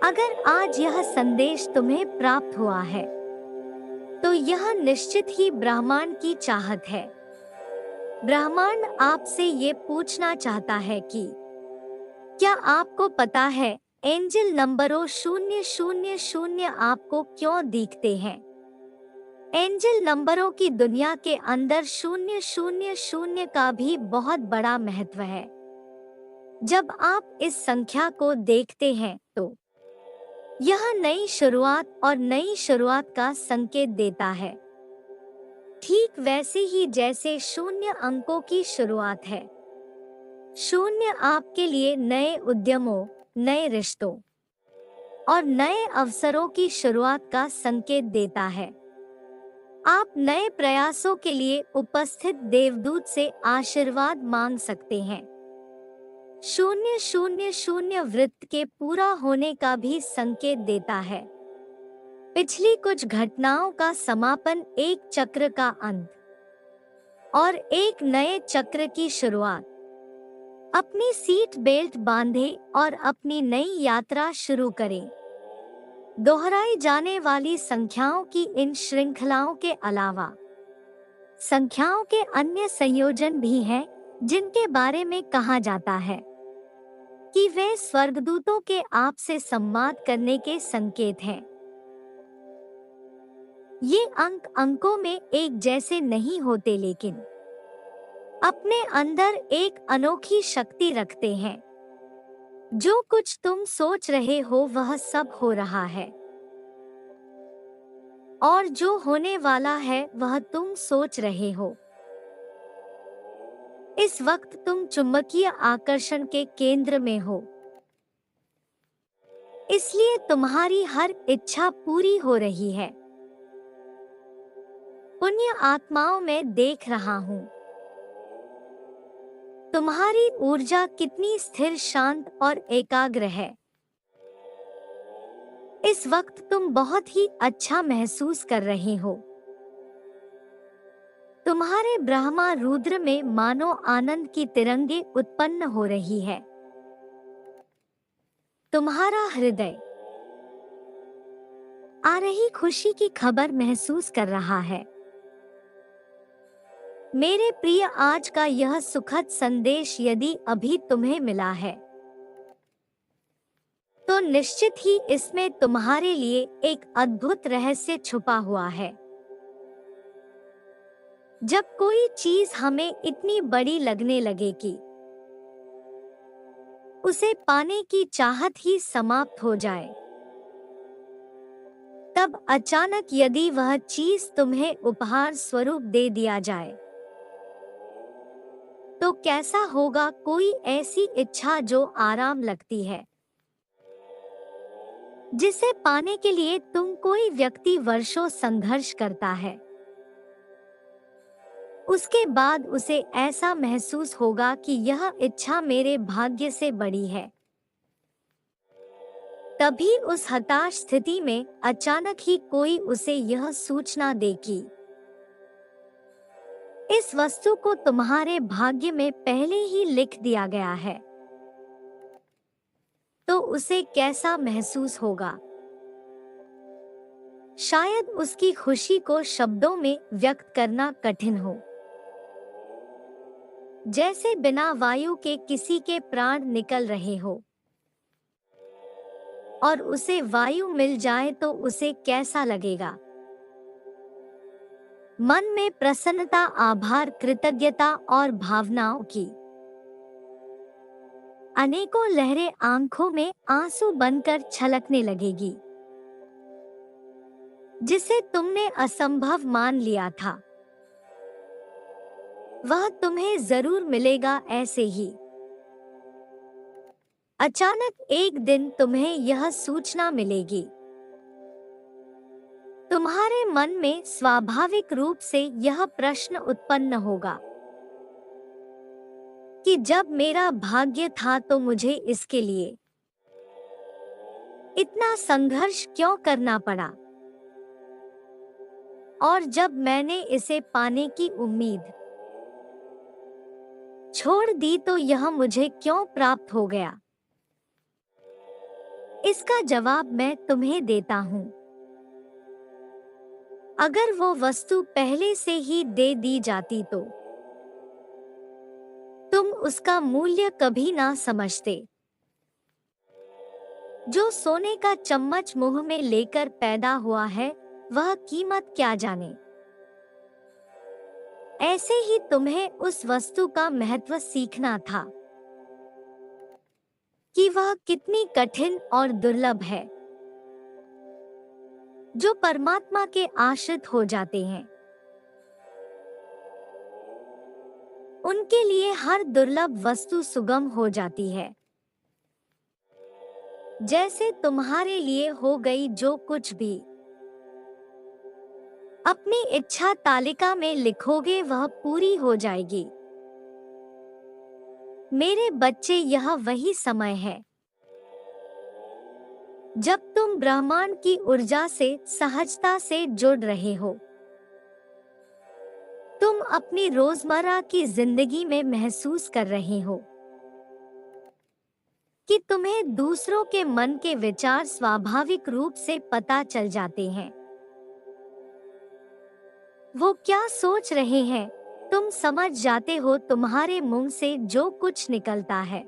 अगर आज यह संदेश तुम्हें प्राप्त हुआ है तो यह निश्चित ही ब्रह्मांड की चाहत है। ब्रह्मांड आपसे ये पूछना चाहता है कि क्या आपको पता है एंजल नंबरों 000 आपको क्यों दिखते हैं। एंजल नंबरों की दुनिया के अंदर 000 का भी बहुत बड़ा महत्व है। जब आप इस संख्या को देखते हैं तो यह नई शुरुआत और नई शुरुआत का संकेत देता है, ठीक वैसे ही जैसे 0 अंकों की शुरुआत है। 0 आपके लिए नए उद्यमों, नए रिश्तों और नए अवसरों की शुरुआत का संकेत देता है। आप नए प्रयासों के लिए उपस्थित देवदूत से आशीर्वाद मांग सकते हैं। 000 वृत्त के पूरा होने का भी संकेत देता है। पिछली कुछ घटनाओं का समापन, एक चक्र का अंत और एक नए चक्र की शुरुआत। अपनी सीट बेल्ट बांधें और अपनी नई यात्रा शुरू करें। दोहराई जाने वाली संख्याओं की इन श्रृंखलाओं के अलावा संख्याओं के अन्य संयोजन भी हैं जिनके बारे में कहा जाता है कि वे स्वर्गदूतों के आपसे संवाद करने के संकेत हैं। ये अंक अंकों में एक जैसे नहीं होते, लेकिन अपने अंदर एक अनोखी शक्ति रखते हैं। जो कुछ तुम सोच रहे हो वह सब हो रहा है, और जो होने वाला है वह तुम सोच रहे हो। इस वक्त तुम चुंबकीय आकर्षण के केंद्र में हो, इसलिए तुम्हारी हर इच्छा पूरी हो रही है। पुण्य आत्माओं में देख रहा हूँ। तुम्हारी ऊर्जा कितनी स्थिर, शांत और एकाग्र है। इस वक्त तुम बहुत ही अच्छा महसूस कर रहे हो। तुम्हारे ब्रह्मा रुद्र में मानो आनंद की तिरंगे उत्पन्न हो रही है। तुम्हारा हृदय आ रही खुशी की खबर महसूस कर रहा है। मेरे प्रिय, आज का यह सुखद संदेश यदि अभी तुम्हें मिला है तो निश्चित ही इसमें तुम्हारे लिए एक अद्भुत रहस्य छुपा हुआ है। जब कोई चीज हमें इतनी बड़ी लगने लगे कि उसे पाने की चाहत ही समाप्त हो जाए, तब अचानक यदि वह चीज तुम्हें उपहार स्वरूप दे दिया जाए तो कैसा होगा। कोई ऐसी इच्छा जो आराम लगती है, जिसे पाने के लिए तुम कोई व्यक्ति वर्षों संघर्ष करता है, उसके बाद उसे ऐसा महसूस होगा कि यह इच्छा मेरे भाग्य से बड़ी है। तभी उस हताश स्थिति में अचानक ही कोई उसे यह सूचना दे कि इस वस्तु को तुम्हारे भाग्य में पहले ही लिख दिया गया है, तो उसे कैसा महसूस होगा। शायद उसकी खुशी को शब्दों में व्यक्त करना कठिन हो। जैसे बिना वायु के किसी के प्राण निकल रहे हो और उसे वायु मिल जाए तो उसे कैसा लगेगा। मन में प्रसन्नता, आभार, कृतज्ञता और भावनाओं की अनेकों लहरें आंखों में आंसू बनकर छलकने लगेगी। जिसे तुमने असंभव मान लिया था वह तुम्हें जरूर मिलेगा। ऐसे ही अचानक एक दिन तुम्हें यह सूचना मिलेगी। तुम्हारे मन में स्वाभाविक रूप से यह प्रश्न उत्पन्न होगा कि जब मेरा भाग्य था तो मुझे इसके लिए इतना संघर्ष क्यों करना पड़ा, और जब मैंने इसे पाने की उम्मीद छोड़ दी तो यह मुझे क्यों प्राप्त हो गया। इसका जवाब मैं तुम्हें देता हूँ। अगर वो वस्तु पहले से ही दे दी जाती तो तुम उसका मूल्य कभी ना समझते। जो सोने का चम्मच मुंह में लेकर पैदा हुआ है, वह कीमत क्या जाने। ऐसे ही तुम्हें उस वस्तु का महत्व सीखना था कि वह कितनी कठिन और दुर्लभ है। जो परमात्मा के आश्रित हो जाते हैं, उनके लिए हर दुर्लभ वस्तु सुगम हो जाती है, जैसे तुम्हारे लिए हो गई। जो कुछ भी अपनी इच्छा तालिका में लिखोगे वह पूरी हो जाएगी। मेरे बच्चे, यह वही समय है जब तुम ब्रह्मांड की ऊर्जा से सहजता से जुड़ रहे हो। तुम अपनी रोजमर्रा की जिंदगी में महसूस कर रहे हो कि तुम्हें दूसरों के मन के विचार स्वाभाविक रूप से पता चल जाते हैं। वो क्या सोच रहे हैं, तुम समझ जाते हो। तुम्हारे मुंह से जो कुछ निकलता है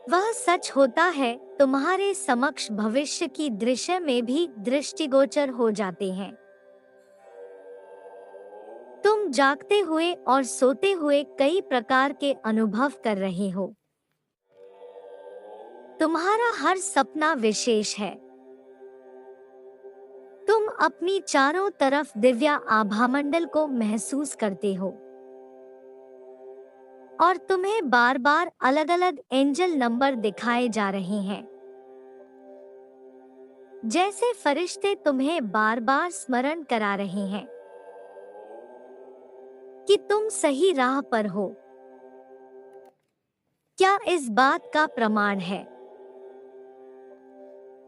वह सच होता है। तुम्हारे समक्ष भविष्य की दृश्य में भी दृष्टिगोचर हो जाते हैं। तुम जागते हुए और सोते हुए कई प्रकार के अनुभव कर रहे हो। तुम्हारा हर सपना विशेष है। तुम अपनी चारों तरफ दिव्य आभामंडल को महसूस करते हो और तुम्हें बार बार अलग अलग एंजल नंबर दिखाए जा रहे हैं, जैसे फरिश्ते तुम्हें बार बार स्मरण करा रहे हैं कि तुम सही राह पर हो। क्या इस बात का प्रमाण है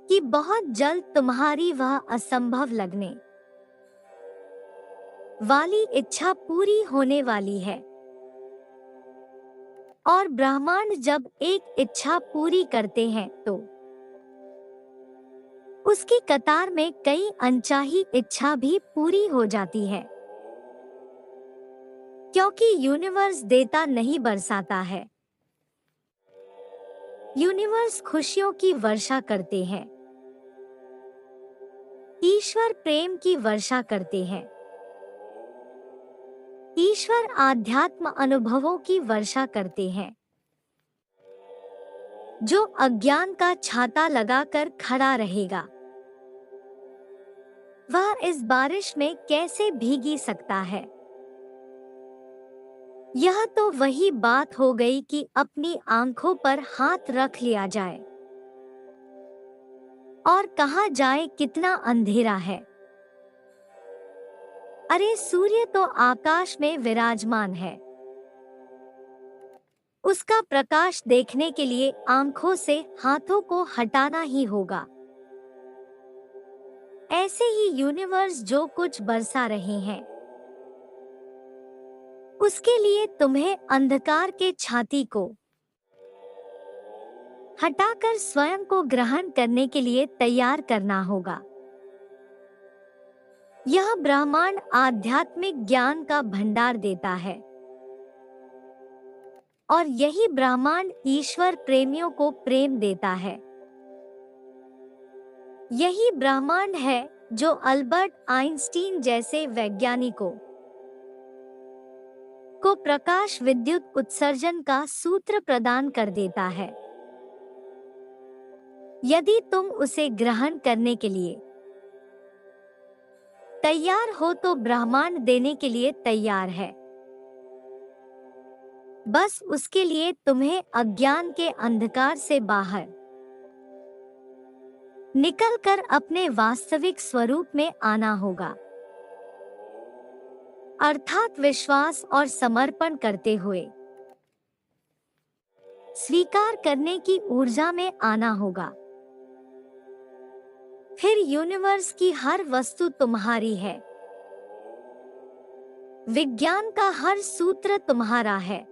कि बहुत जल्द तुम्हारी वह असंभव लगने वाली इच्छा पूरी होने वाली है। और ब्रह्मांड जब एक इच्छा पूरी करते हैं तो उसकी कतार में कई अनचाही इच्छा भी पूरी हो जाती है, क्योंकि यूनिवर्स देता नहीं बरसाता है। यूनिवर्स खुशियों की वर्षा करते हैं। ईश्वर प्रेम की वर्षा करते हैं। ईश्वर आध्यात्म अनुभवों की वर्षा करते हैं। जो अज्ञान का छाता लगाकर खड़ा रहेगा वह इस बारिश में कैसे भीगी सकता है। यह तो वही बात हो गई कि अपनी आंखों पर हाथ रख लिया जाए और कहा जाए कितना अंधेरा है। अरे सूर्य तो आकाश में विराजमान है। उसका प्रकाश देखने के लिए आंखों से हाथों को हटाना ही होगा। ऐसे ही यूनिवर्स जो कुछ बरसा रहे हैं उसके लिए तुम्हें अंधकार के छाती को हटाकर स्वयं को ग्रहण करने के लिए तैयार करना होगा। यह ब्रह्मांड आध्यात्मिक ज्ञान का भंडार देता है और यही ब्रह्मांड ईश्वर प्रेमियों को प्रेम देता है। यही ब्रह्मांड है जो अल्बर्ट आइंस्टीन जैसे वैज्ञानिकों को प्रकाश विद्युत उत्सर्जन का सूत्र प्रदान कर देता है। यदि तुम उसे ग्रहण करने के लिए तैयार हो तो ब्रह्मांड देने के लिए तैयार है। बस उसके लिए तुम्हें अज्ञान के अंधकार से बाहर निकलकर अपने वास्तविक स्वरूप में आना होगा, अर्थात विश्वास और समर्पण करते हुए स्वीकार करने की ऊर्जा में आना होगा। फिर यूनिवर्स की हर वस्तु तुम्हारी है। विज्ञान का हर सूत्र तुम्हारा है।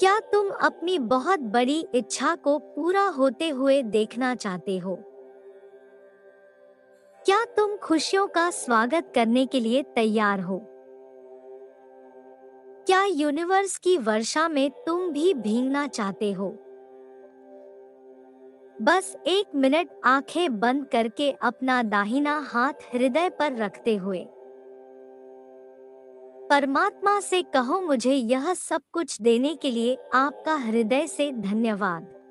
क्या तुम अपनी बहुत बड़ी इच्छा को पूरा होते हुए देखना चाहते हो? क्या तुम खुशियों का स्वागत करने के लिए तैयार हो? क्या यूनिवर्स की वर्षा में तुम भी भीगना चाहते हो? बस 1 मिनट आंखें बंद करके अपना दाहिना हाथ हृदय पर रखते हुए परमात्मा से कहो, मुझे यह सब कुछ देने के लिए आपका हृदय से धन्यवाद।